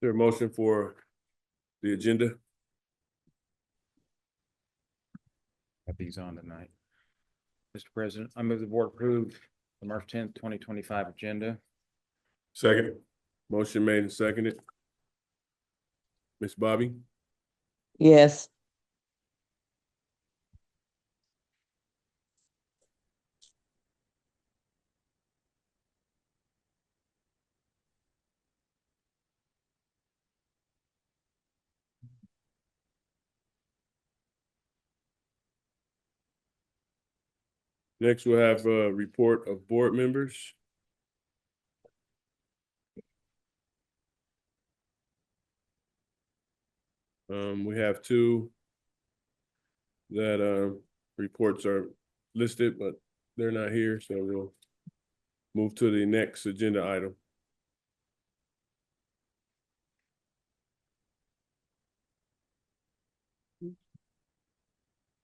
there a motion for the agenda? Have these on tonight. Mr. President, I move the board approve the March 10th, 2025 agenda. Second. Motion made and seconded. Ms. Bobby? Yes. Next, we'll have a report of board members. We have two that reports are listed, but they're not here, so we'll move to the next agenda item.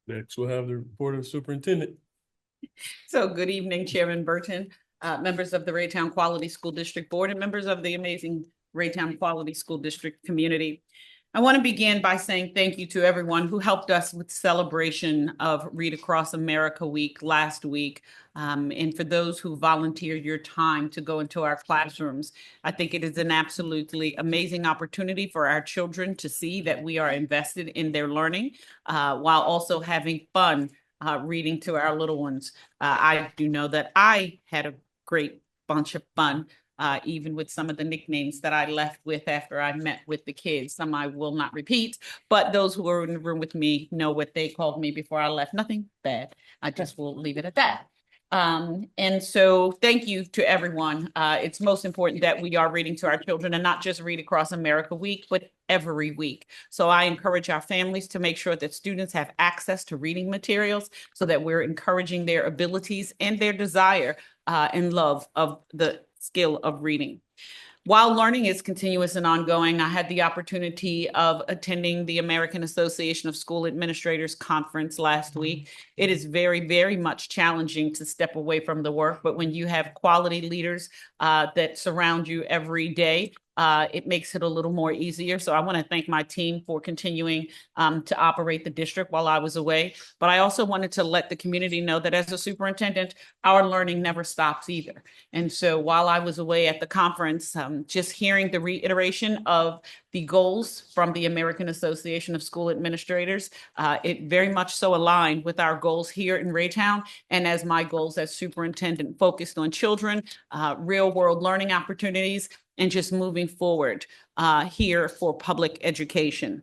Next, we'll have the report of superintendent. So good evening, Chairman Burton, members of the Raytown Quality School District Board, and members of the amazing Raytown Quality School District community. I want to begin by saying thank you to everyone who helped us with celebration of Read Across America Week last week. And for those who volunteered your time to go into our classrooms, I think it is an absolutely amazing opportunity for our children to see that we are invested in their learning, while also having fun reading to our little ones. I do know that I had a great bunch of fun, even with some of the nicknames that I left with after I met with the kids. Some I will not repeat, but those who were in the room with me know what they called me before I left. Nothing bad. I just will leave it at that. And so thank you to everyone. It's most important that we are reading to our children, and not just Read Across America Week, but every week. So I encourage our families to make sure that students have access to reading materials so that we're encouraging their abilities and their desire and love of the skill of reading. While learning is continuous and ongoing, I had the opportunity of attending the American Association of School Administrators Conference last week. It is very, very much challenging to step away from the work, but when you have quality leaders that surround you every day, it makes it a little more easier. So I want to thank my team for continuing to operate the district while I was away. But I also wanted to let the community know that as a superintendent, our learning never stops either. And so while I was away at the conference, just hearing the reiteration of the goals from the American Association of School Administrators, it very much so aligned with our goals here in Raytown, and as my goals as superintendent, focused on children, real world learning opportunities, and just moving forward here for public education.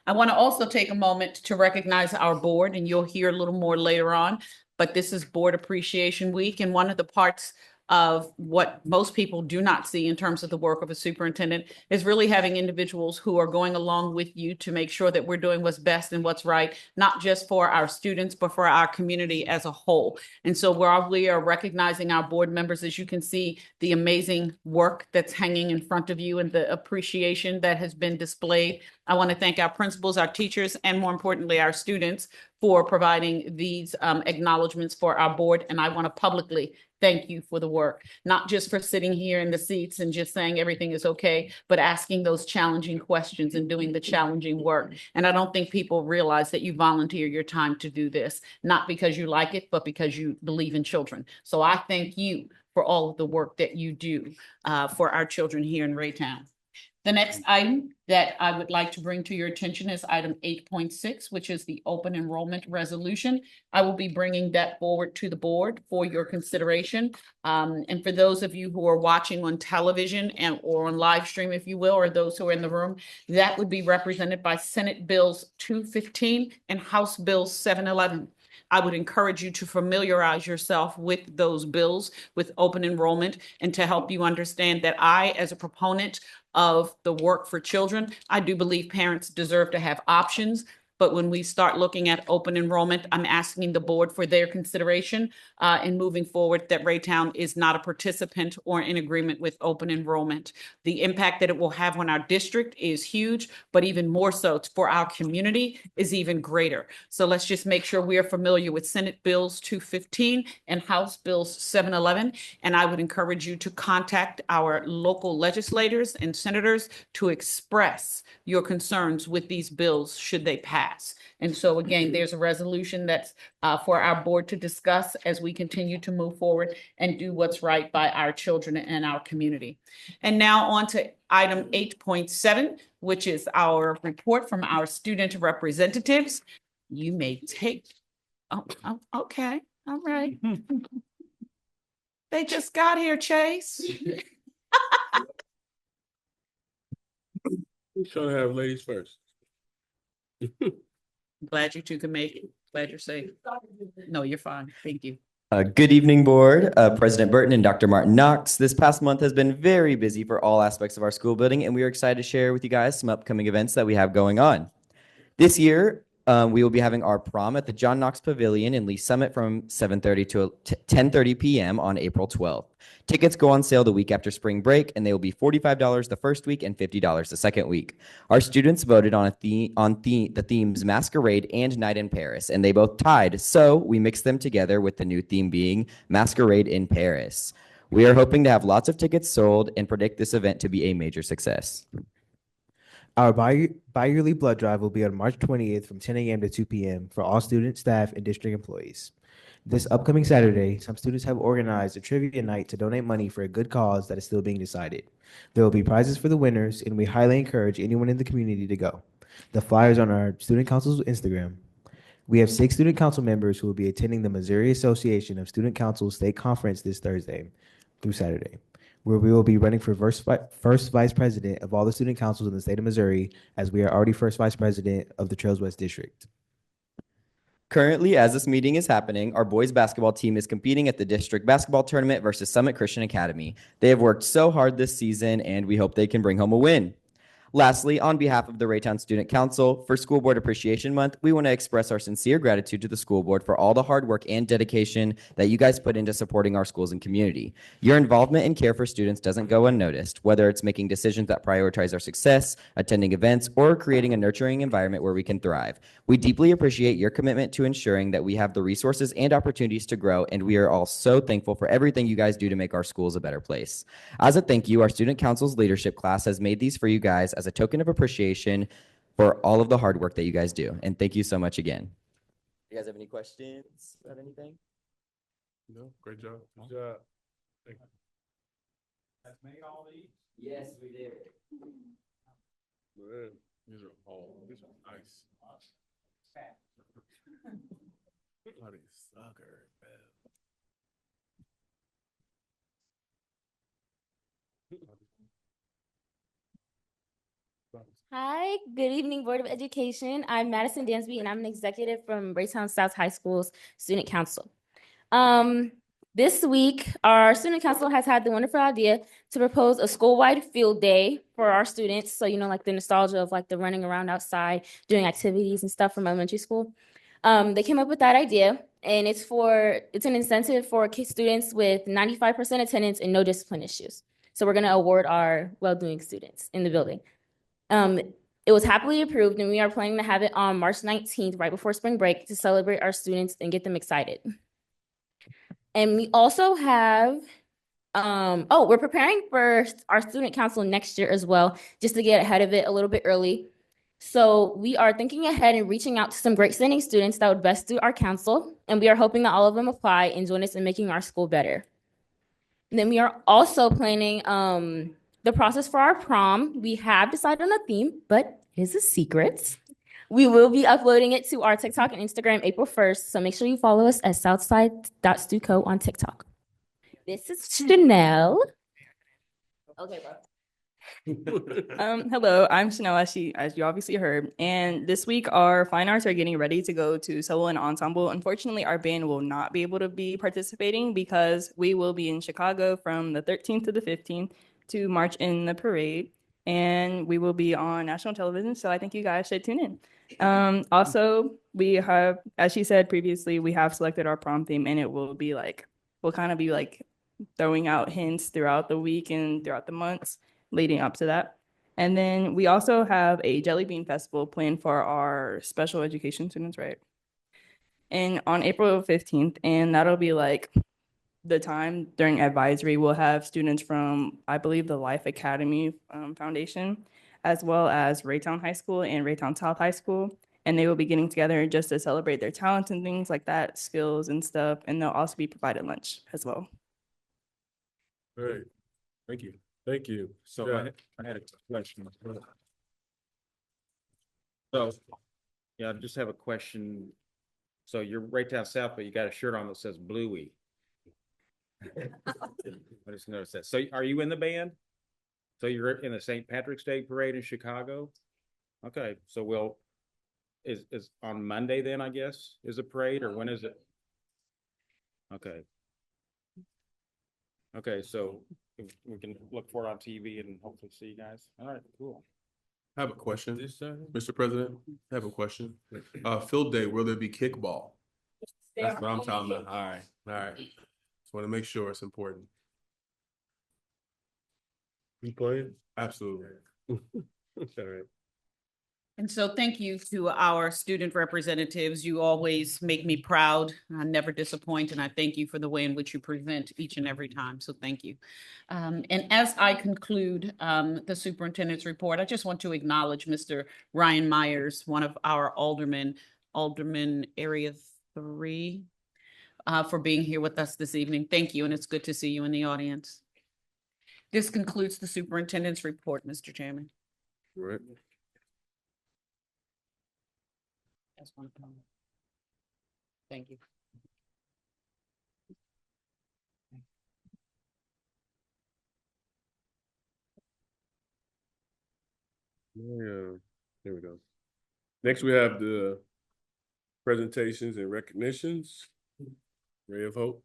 I want to also take a moment to recognize our board, and you'll hear a little more later on, but this is Board Appreciation Week, and one of the parts of what most people do not see in terms of the work of a superintendent is really having individuals who are going along with you to make sure that we're doing what's best and what's right, not just for our students, but for our community as a whole. And so while we are recognizing our board members, as you can see, the amazing work that's hanging in front of you and the appreciation that has been displayed, I want to thank our principals, our teachers, and more importantly, our students for providing these acknowledgements for our board. And I want to publicly thank you for the work, not just for sitting here in the seats and just saying everything is okay, but asking those challenging questions and doing the challenging work. And I don't think people realize that you volunteer your time to do this, not because you like it, but because you believe in children. So I thank you for all of the work that you do for our children here in Raytown. The next item that I would like to bring to your attention is item 8.6, which is the open enrollment resolution. I will be bringing that forward to the board for your consideration. And for those of you who are watching on television or on live stream, if you will, or those who are in the room, that would be represented by Senate Bills 215 and House Bills 711. I would encourage you to familiarize yourself with those bills, with open enrollment, and to help you understand that I, as a proponent of the work for children, I do believe parents deserve to have options. But when we start looking at open enrollment, I'm asking the board for their consideration in moving forward that Raytown is not a participant or in agreement with open enrollment. The impact that it will have on our district is huge, but even more so for our community is even greater. So let's just make sure we are familiar with Senate Bills 215 and House Bills 711. And I would encourage you to contact our local legislators and senators to express your concerns with these bills should they pass. And so again, there's a resolution that's for our board to discuss as we continue to move forward and do what's right by our children and our community. And now on to item 8.7, which is our report from our student representatives. You may take, okay, all right. They just got here, Chase. Who's trying to have ladies first? Glad you two can make it. Glad you're safe. No, you're fine. Thank you. Good evening, Board, President Burton and Dr. Martin Knox. This past month has been very busy for all aspects of our school building, and we are excited to share with you guys some upcoming events that we have going on. This year, we will be having our prom at the John Knox Pavilion in Lee Summit from 7:30 to 10:30 p.m. on April 12th. Tickets go on sale the week after spring break, and they will be $45 the first week and $50 the second week. Our students voted on the themes Masquerade and Night in Paris, and they both tied, so we mixed them together with the new theme being Masquerade in Paris. We are hoping to have lots of tickets sold and predict this event to be a major success. Our bi-yearly blood drive will be on March 20th from 10 a.m. to 2 p.m. for all students, staff, and district employees. This upcoming Saturday, some students have organized a trivia night to donate money for a good cause that is still being decided. There will be prizes for the winners, and we highly encourage anyone in the community to go. The flyers on our student council's Instagram. We have 6 student council members who will be attending the Missouri Association of Student Councils State Conference this Thursday through Saturday, where we will be running for first vice president of all the student councils in the state of Missouri, as we are already first vice president of the Trails West District. Currently, as this meeting is happening, our boys basketball team is competing at the district basketball tournament versus Summit Christian Academy. They have worked so hard this season, and we hope they can bring home a win. Lastly, on behalf of the Raytown Student Council, for School Board Appreciation Month, we want to express our sincere gratitude to the school board for all the hard work and dedication that you guys put into supporting our schools and community. Your involvement and care for students doesn't go unnoticed, whether it's making decisions that prioritize our success, attending events, or creating a nurturing environment where we can thrive. We deeply appreciate your commitment to ensuring that we have the resources and opportunities to grow, and we are all so thankful for everything you guys do to make our schools a better place. As a thank you, our Student Council's leadership class has made these for you guys as a token of appreciation for all of the hard work that you guys do. And thank you so much again. You guys have any questions about anything? No, great job. Good job. Thank you. Yes, we did. Man, these are nice. Bloody sucker, man. Hi, good evening, Board of Education. I'm Madison Dansby, and I'm an executive from Raytown South High School's Student Council. This week, our Student Council has had the wonderful idea to propose a school-wide field day for our students. So, you know, like the nostalgia of like the running around outside, doing activities and stuff from elementary school. They came up with that idea, and it's an incentive for students with 95% attendance and no discipline issues. So we're going to award our well-doing students in the building. It was happily approved, and we are planning to have it on March 19th, right before spring break, to celebrate our students and get them excited. And we also have, we're preparing for our student council next year as well, just to get ahead of it a little bit early. So we are thinking ahead and reaching out to some great sending students that would best do our council, and we are hoping that all of them apply and join us in making our school better. And then we are also planning the process for our prom. We have decided on a theme, but it is a secret. We will be uploading it to our TikTok and Instagram April 1st, so make sure you follow us at southside.stuco on TikTok. This is Chanel. Okay, bro. Hello, I'm Chanel, as you obviously heard. And this week, our fine arts are getting ready to go to solo and ensemble. Unfortunately, our band will not be able to be participating because we will be in Chicago from the 13th to the 15th to march in the parade. And we will be on national television, so I think you guys should tune in. Also, we have, as she said previously, we have selected our prom theme, and it will be like, we'll kind of be like throwing out hints throughout the week and throughout the months leading up to that. And then we also have a jelly bean festival planned for our special education students, right? And on April 15th, and that'll be like the time during advisory, we'll have students from, I believe, the Life Academy Foundation, as well as Raytown High School and Raytown South High School. And they will be getting together just to celebrate their talents and things like that, skills and stuff. And they'll also be provided lunch as well. All right, Thank you. thank you. So Yeah. I had a question. So, yeah, I just have a question. So you're right down south, but you got a shirt on that says Bluey. I just noticed that. So are you in the band? So you're in the St. Patrick's Day Parade in Chicago? Okay, so is on Monday then, I guess, is a parade, or when is it? Okay. Okay, so we can look for it on TV and hopefully see you guys. All right, cool. I have a question, Mr. President. I have a question. Field day, will there be kickball? That's what I'm talking about. All right, all right. Just want to make sure it's important. You playing? Absolutely. All right. And so thank you to our student representatives. You always make me proud. I never disappoint, and I thank you for the way in which you present each and every time. So thank you. And as I conclude the superintendent's report, I just want to acknowledge Mr. Ryan Myers, one of our aldermen, Alderman Area 3, for being here with us this evening. Thank you, and it's good to see you in the audience. This concludes the superintendent's report, Mr. Chairman. All right. That's one comment. Thank you. Yeah, there we go. Next, we have the presentations and recognitions. Ray of Hope.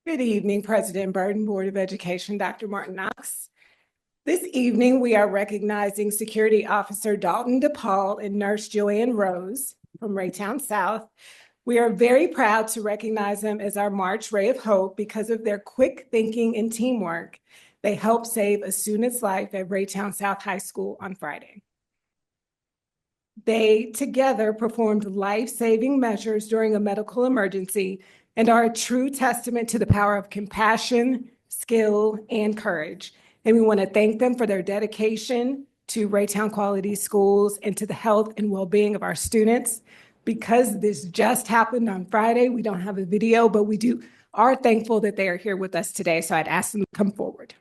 Good evening, President Burton, Board of Education, Dr. Martin Knox. This evening, we are recognizing Security Officer Dalton DePaul and Nurse Joanne Rose from Raytown South. We are very proud to recognize them as our March Ray of Hope because of their quick thinking and teamwork. They helped save a student's life at Raytown South High School on Friday. They together performed life-saving measures during a medical emergency and are a true testament to the power of compassion, skill, and courage. And we want to thank them for their dedication to Raytown Quality Schools and to the health and well-being of our students. Because this just happened on Friday, we don't have a video, but we are thankful that they are here with us today. So I'd ask them to come forward.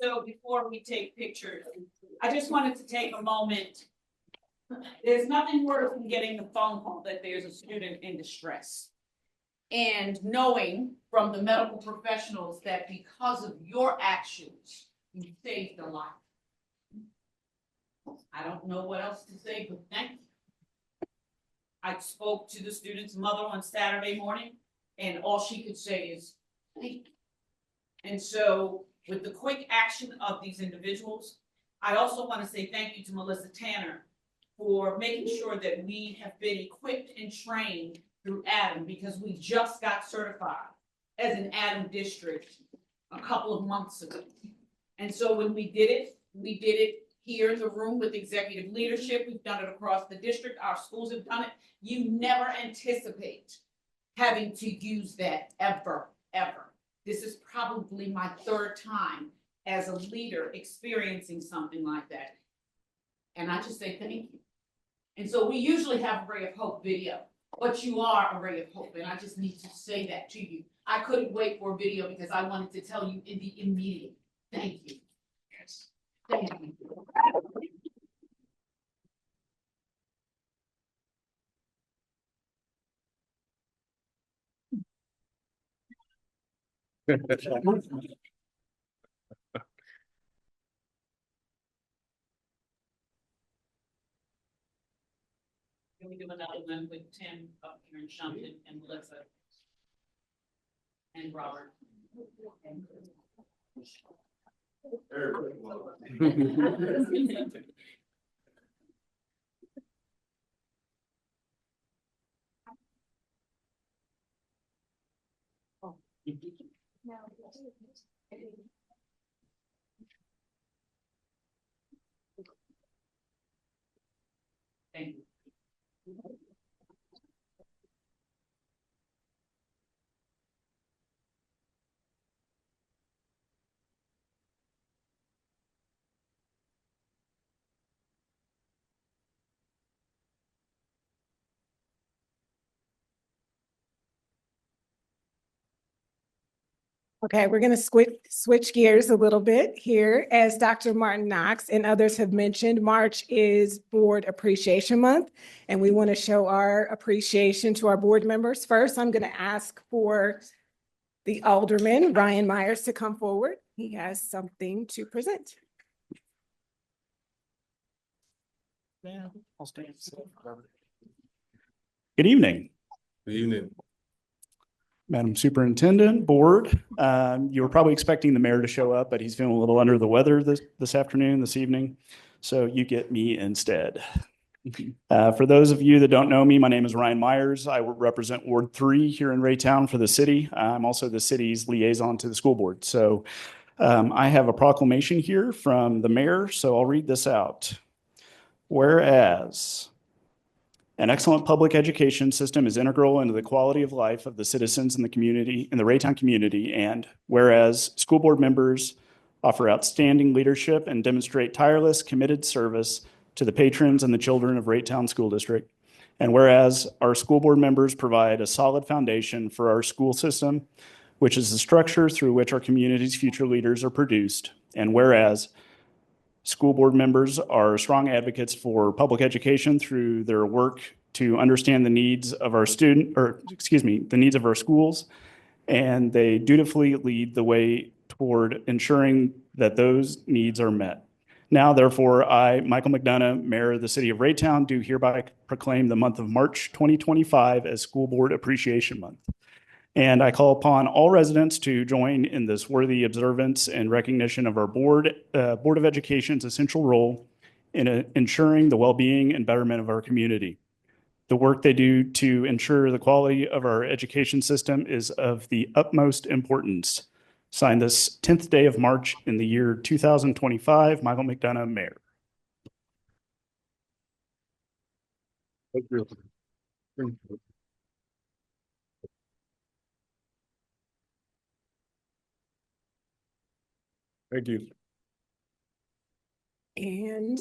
So before we take pictures, I just wanted to take a moment. There's nothing worse than getting the phone call that there's a student in distress. And knowing from the medical professionals that because of your actions, you saved a life. I don't know what else to say, but thank you. I spoke to the student's mother on Saturday morning, and all she could say is, thank you. And so with the quick action of these individuals, I also want to say thank you to Melissa Tanner for making sure that we have been equipped and trained through ADAM, because we just got certified as an ADAM district a couple of months ago. And so when we did it here in the room with executive leadership. We've done it across the district. Our schools have done it. You never anticipate having to use that ever, ever. This is probably my third time as a leader experiencing something like that. And I just say thank you. And so we usually have a Ray of Hope video, but you are a Ray of Hope. And I just need to say that to you. I couldn't wait for a video because I wanted to tell you in the immediate. Thank you. Yes. Thank you. Can we do another one with Tim up here in Shumpton and Melissa? And Robert. Thank you. Okay, we're going to switch gears a little bit here. As Dr. Martin Knox and others have mentioned, March is Board Appreciation Month, and we want to show our appreciation to our board members. First, I'm going to ask for the Alderman, Ryan Myers, to come forward. He has something to present. Good evening, Good evening. Madam Superintendent, Board. You were probably expecting the mayor to show up, but he's feeling a little under the weather this afternoon, this evening. So you get me instead. For those of you that don't know me, my name is Ryan Myers. I represent Ward 3 here in Raytown for the city. I'm also the city's liaison to the school board. So I have a proclamation here from the mayor, so I'll read this out. Whereas an excellent public education system is integral into the quality of life of the citizens in the community, in the Raytown community, and whereas school board members offer outstanding leadership and demonstrate tireless, committed service to the patrons and the children of Raytown School District, and whereas our school board members provide a solid foundation for our school system, which is the structure through which our community's future leaders are produced, and whereas school board members are strong advocates for public education through their work to understand the needs of our the needs of our schools, and they dutifully lead the way toward ensuring that those needs are met. Now, therefore, I, Michael McDonough, Mayor of the City of Raytown, do hereby proclaim the month of March 2025 as School Board Appreciation Month. And I call upon all residents to join in this worthy observance and recognition of our Board of Education's essential role in ensuring the well-being and betterment of our community. The work they do to ensure the quality of our education system is of the utmost importance. Signed this 10th day of March in the year 2025, Michael McDonough, Mayor. Thank you. Thank you. And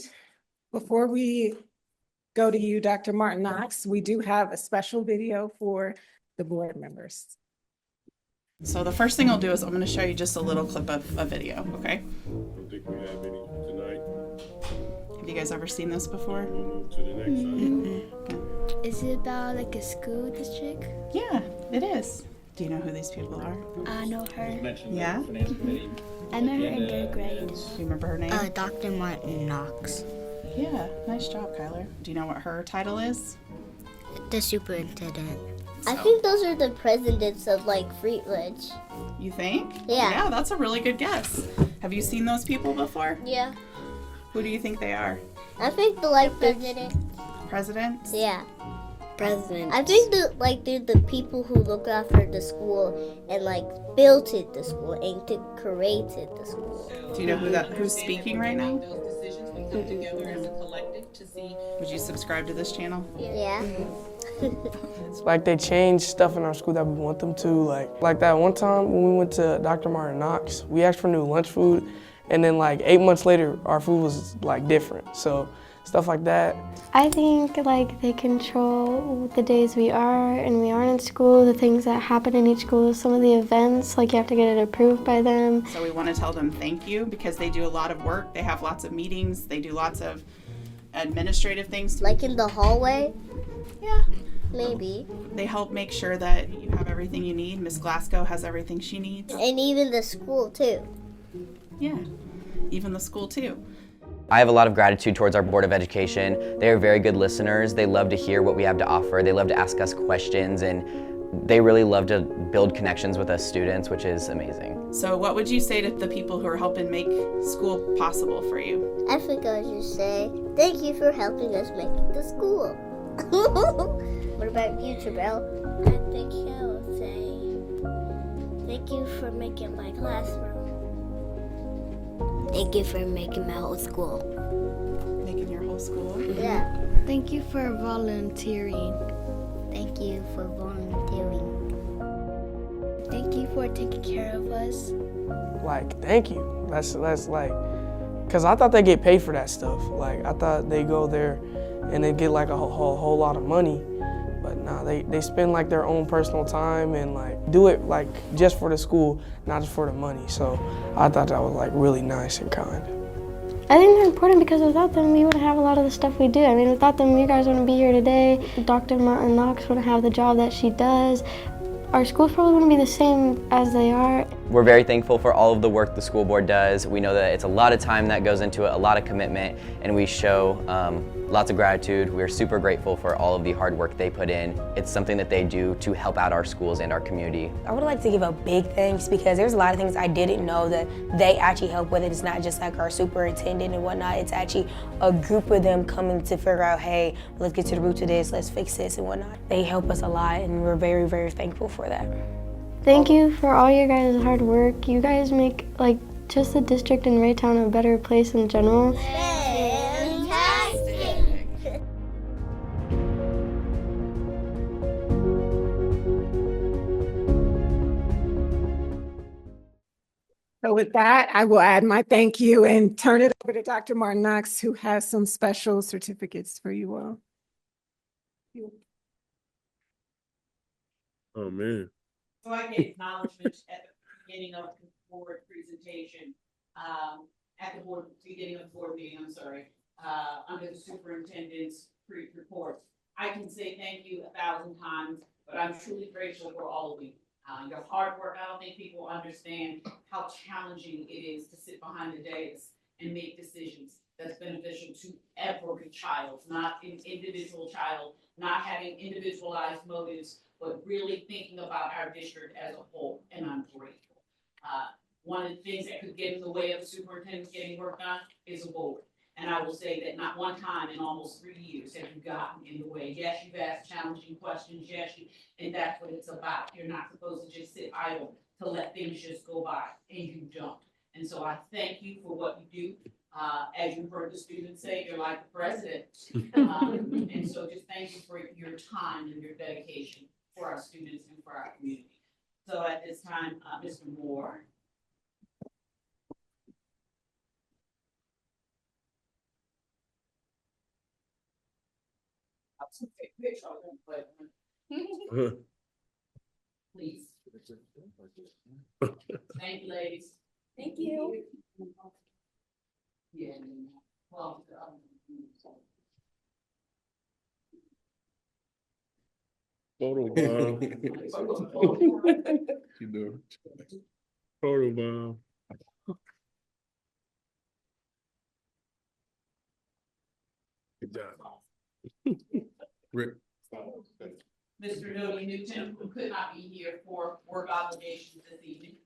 before we go to you, Dr. Martin Knox, we do have a special video for the board members. So the first thing I'll do is I'm going to show you just a little clip of a video, okay? I don't think we have any tonight. Have you guys ever seen this before? We'll move to the next item. Is it about like a school district? Yeah, it is. Do you know who these people are? I know her. Yeah? I met her in third grade. Do you remember her name? Dr. Martin Knox. Yeah, nice job, Kyler. Do you know what her title is? The superintendent. I think those are the presidents of like Fruit Ridge. You think? Yeah. Yeah, that's a really good guess. Have you seen those people before? Yeah. Who do you think they are? I think the president. Presidents? Yeah. President. I think they're the people who look after the school and like built it the school and created the school. Do you know who's speaking right now? Would you subscribe to this channel? Yeah. It's like they change stuff in our school that we want them to. Like that one time when we went to Dr. Martin Knox, we asked for new lunch food, and then like 8 months later, our food was like different. So stuff like that. I think like they control the days we are and we aren't in school, the things that happen in each school, some of the events, like you have to get it approved by them. So we want to tell them thank you because they do a lot of work. They have lots of meetings. They do lots of administrative things. Like in the hallway? Yeah. Maybe. They help make sure that you have everything you need. Miss Glasgow has everything she needs. And even the school too. Yeah, even the school too. I have a lot of gratitude towards our Board of Education. They are very good listeners. They love to hear what we have to offer. They love to ask us questions, and they really love to build connections with us students, which is amazing. So what would you say to the people who are helping make school possible for you? I think I would just say, thank you for helping us make the school. What about you, Trabell? I think I would say, thank you for making my classroom. Thank you for making my whole school. Making your whole school? Yeah. Thank you for volunteering. Thank you for volunteering. Thank you for taking care of us. Like, thank you. That's like, cause I thought they get paid for that stuff. Like, I thought they go there and they get like a whole lot of money. But nah, they spend like their own personal time and like do it like just for the school, not just for the money. So I thought that was like really nice and kind. I think they're important because without them, we wouldn't have a lot of the stuff we do. I mean, without them, you guys wouldn't be here today. Dr. Martin Knox wouldn't have the job that she does. Our schools probably wouldn't be the same as they are. We're very thankful for all of the work the school board does. We know that it's a lot of time that goes into it, a lot of commitment, and we show lots of gratitude. We're super grateful for all of the hard work they put in. It's something that they do to help out our schools and our community. I would like to give a big thanks because there's a lot of things I didn't know that they actually help with. It's not just like our superintendent and whatnot. It's actually a group of them coming to figure out, hey, let's get to the root of this, let's fix this and whatnot. They help us a lot and we're very, very thankful for that. Thank you for all your guys' hard work. You guys make like just the district and Raytown a better place in general. Fantastic! So with that, I will add my thank you and turn it over to Dr. Martin Knox, who has some special certificates for you all. Oh, man. So I get acknowledgement at the beginning of the board presentation, at the board, beginning of the board meeting, I'm sorry, under the superintendent's report. I can say thank you 1,000 times, but I'm truly grateful for all of you. Your hard work, I don't think people understand how challenging it is to sit behind the dais and make decisions that's beneficial to every child, not an individual child, not having individualized motives, but really thinking about our district as a whole, and I'm grateful. One of the things that could get in the way of the superintendent getting work done is a board. And I will say that not one time in almost 3 years have you gotten in the way. Yes, you've asked challenging questions, yes, and that's what it's about. You're not supposed to just sit idle to let things just go by, and you don't. And so I thank you for what you do. As you heard the students say, you're like the president. And so just thank you for your time and your dedication for our students and for our community. So at this time, Mr. Moore. Please. Thank you, ladies. Thank you. Yeah. Well, Photo bomb. You do. Photo bomb. Good job. Rick. Mr. Nody Newton, who could not be here for work obligations this evening.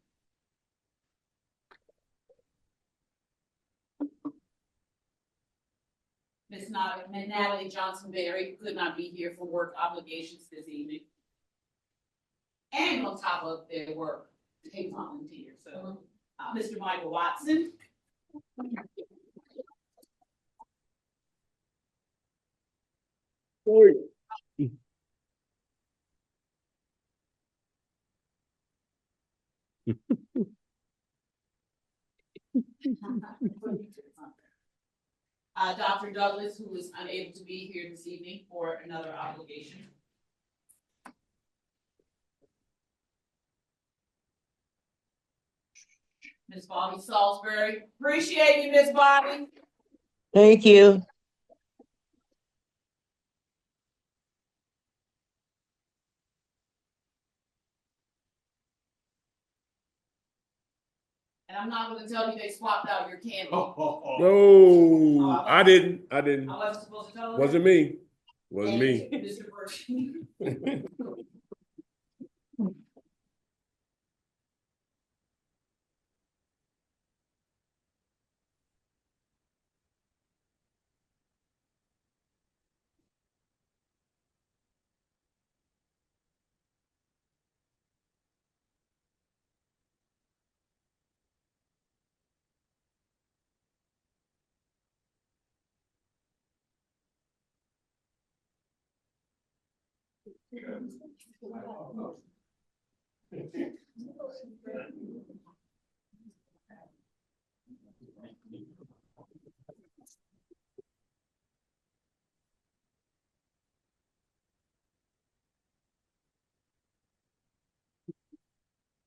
Miss Natalie Johnson-Berry could not be here for work obligations this evening. And on top of their work, they volunteer. So, Mr. Michael Watson. Dr. Douglas, who is unable to be here this evening for another obligation. Ms. Bobby Salisbury, appreciate you, Ms. Bobby. Thank you. And I'm not gonna tell you they swapped out your candy. No, I didn't. I wasn't supposed to tell them. Wasn't me. Wasn't me. Mr. Burton.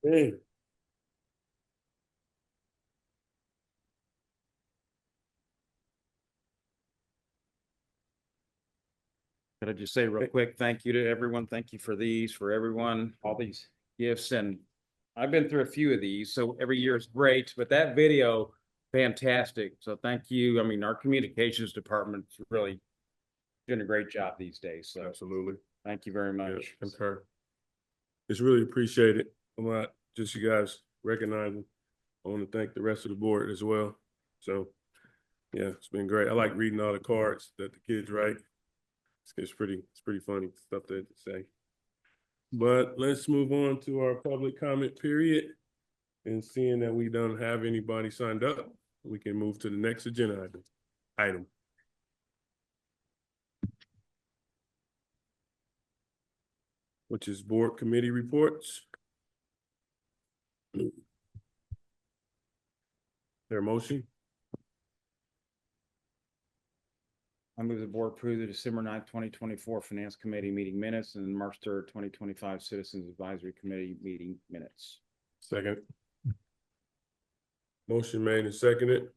Hey. Could I just say real quick, thank you to everyone. Thank you for these, for everyone, all these gifts. And I've been through a few of these, so every year is great, but that video, fantastic. So thank you. I mean, our communications department's really doing a great job these days. So Absolutely. thank you very much. Yeah, concur. It's really appreciated a lot. Just you guys recognizing. I want to thank the rest of the board as well. So yeah, it's been great. I like reading all the cards that the kids write. It's pretty funny stuff they say. But let's move on to our public comment period. And seeing that we don't have anybody signed up, we can move to the next agenda item. Which is board committee reports. Their motion? I move the board approve the December 9th, 2024 Finance Committee meeting minutes and March 3rd, 2025 Citizens Advisory Committee meeting minutes. Second. Motion made and seconded.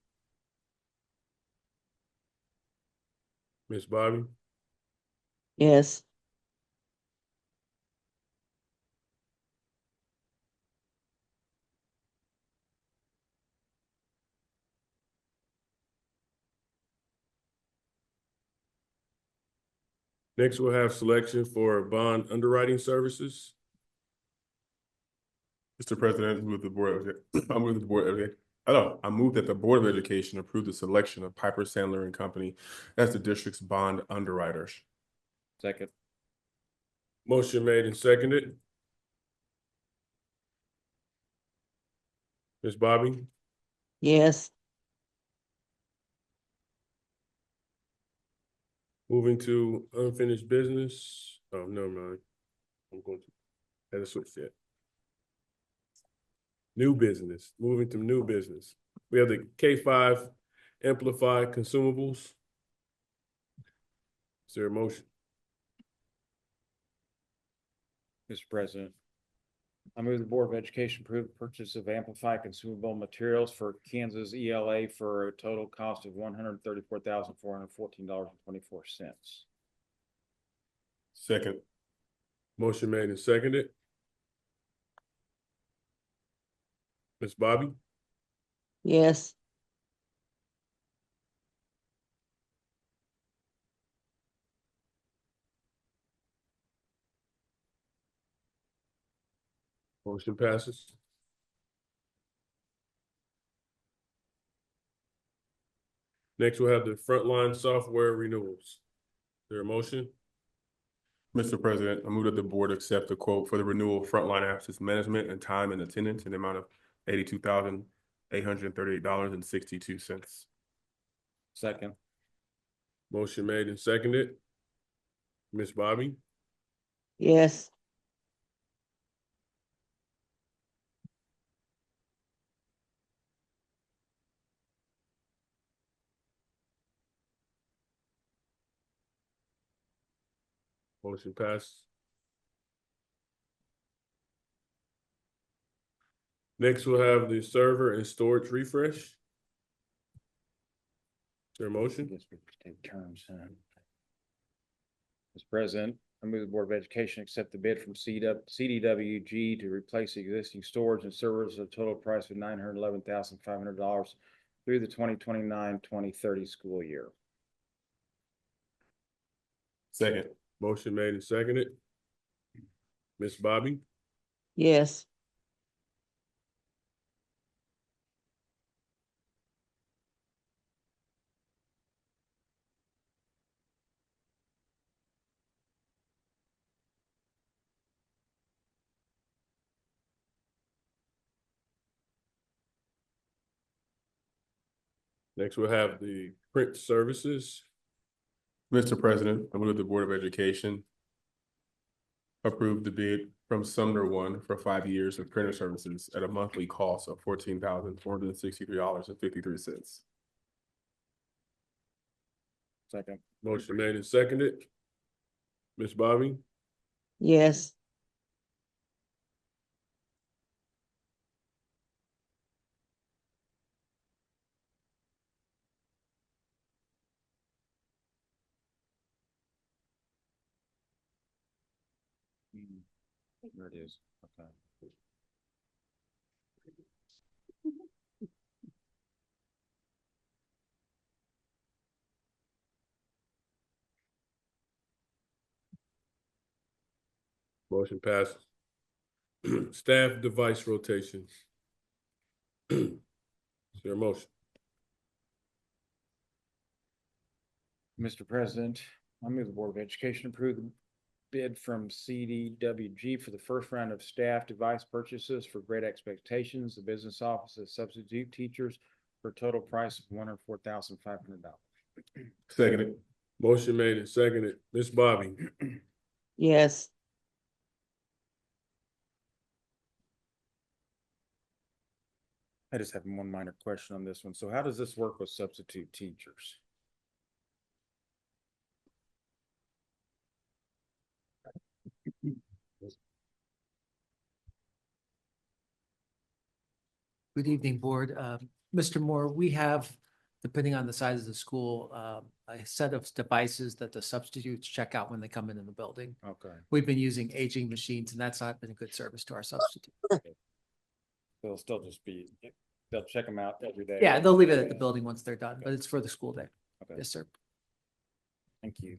Ms. Bobby? Yes. Next, we'll have selection for bond underwriting services. Mr. President, I move that the Board of Education approve the selection of Piper Sandler and Company as the district's bond underwriters. Second. Motion made and seconded. Ms. Bobby? Yes. Moving to unfinished business. Oh, never mind. I'm going to have to switch that. New business, moving to new business. We have the K-5 Amplified Consumables. Is there a motion? Mr. President, I move the Board of Education approve the purchase of amplified consumable materials for Kansas ELA for a total cost of $134,414.24. Second. Motion made and seconded. Ms. Bobby? Yes. Motion passes. Next, we'll have the frontline software renewals. Is there a motion? Mr. President, I move that the board accept the quote for the renewal of frontline absence management and time and attendance in the amount of $82,838.62. Second. Motion made and seconded. Ms. Bobby? Yes. Motion passed. Next, we'll have the server and storage refresh. Is there a motion? Guess we take turns. Mr. President, I move the Board of Education accept the bid from CDWG to replace the existing storage and servers at a total price of $911,500 through the 2029-2030 school year. Second. Motion made and seconded. Ms. Bobby? yes, Next, we'll have the print services. Mr. President, I move the Board of Education approve the bid from Sumner One for 5 years of printer services at a monthly cost of $14,463.53. Second. Motion made and seconded. Ms. Bobby? yes, There it is. Okay. Motion passes. Staff device rotation. Is there a motion? Mr. President, I move the Board of Education approve the bid from CDWG for the first round of staff device purchases for Great Expectations, the business office as substitute teachers for a total price of $104,500. Seconded. Motion made and seconded. Ms. Bobby? yes, I just have one minor question on this one. So how does this work with substitute teachers? Good evening, Board. Mr. Moore, we have, depending on the size of the school, a set of devices that the substitutes check out when they come in the building. Okay. We've been using aging machines, and that's not been a good service to our substitutes. They'll still just be, they'll check them out every day. Yeah, they'll leave it at the building once they're done, but it's for the school day. Okay. Yes, sir. Thank you.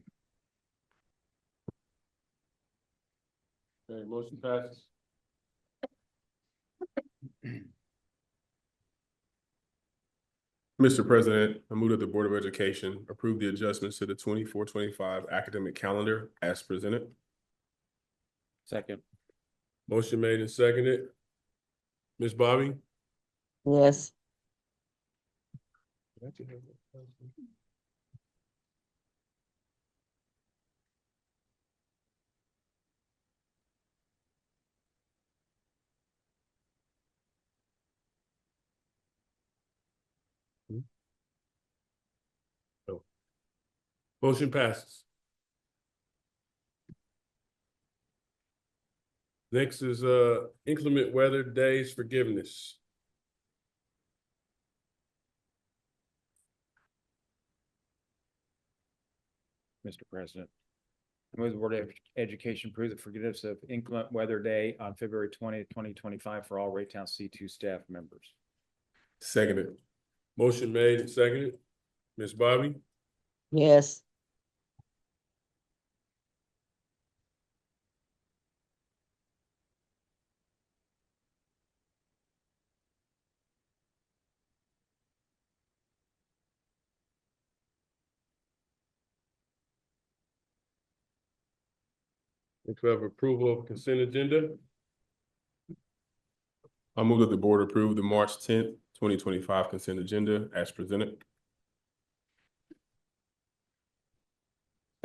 Okay, motion passes. Mr. President, I move that the Board of Education approve the adjustments to the 24-25 academic calendar as presented. Second. Motion made and seconded. Ms. Bobby? yes, Motion passes. Next is inclement weather days forgiveness. Mr. President. I move the Board of Education approve the forgiveness of inclement weather day on February 20th, 2025 for all Raytown C2 staff members. Seconded. Motion made and seconded. Ms. Bobby? yes, Next we have approval of consent agenda. I move that the Board approve the March 10th, 2025 consent agenda as presented.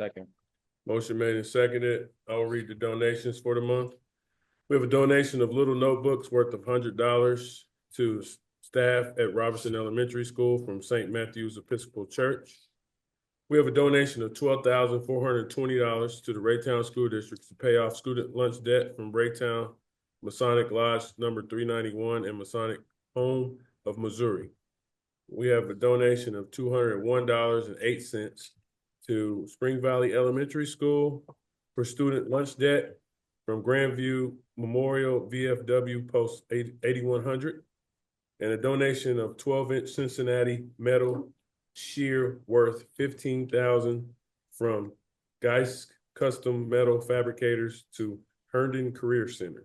Second. Motion made and seconded. I will read the donations for the month. We have a donation of little notebooks worth of $100 to staff at Robertson Elementary School from St. Matthew's Episcopal Church. We have a donation of $12,420 to the Raytown School District to pay off student lunch debt from Raytown Masonic Lodge number 391 and Masonic Home of Missouri. We have a donation of $201.08 to Spring Valley Elementary School for student lunch debt from Grandview Memorial VFW Post 8100. And a donation of 12-inch Cincinnati metal shear worth $15,000 from Geist Custom Metal Fabricators to Herndon Career Center.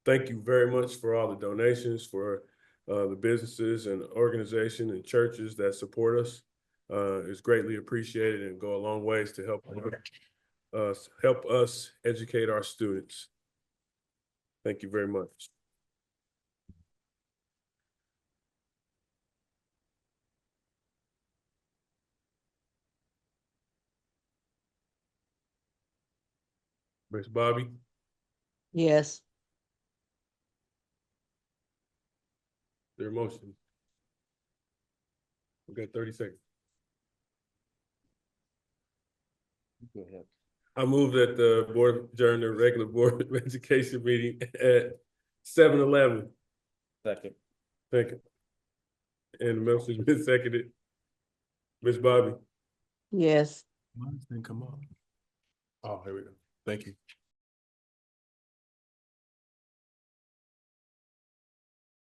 Thank you very much for all the donations, for the businesses and organizations and churches that support us. It's greatly appreciated and go a long ways to help us educate our students. Thank you very much. Ms. Bobby, Yes. their motion. We got 30 seconds. Go ahead. I move that the board adjourn the regular Board of Education meeting at 7:11. Second. Thank you. And the motion's been seconded. Ms. Bobby. Yes. Mine didn't come up. Oh, here we go. Thank you.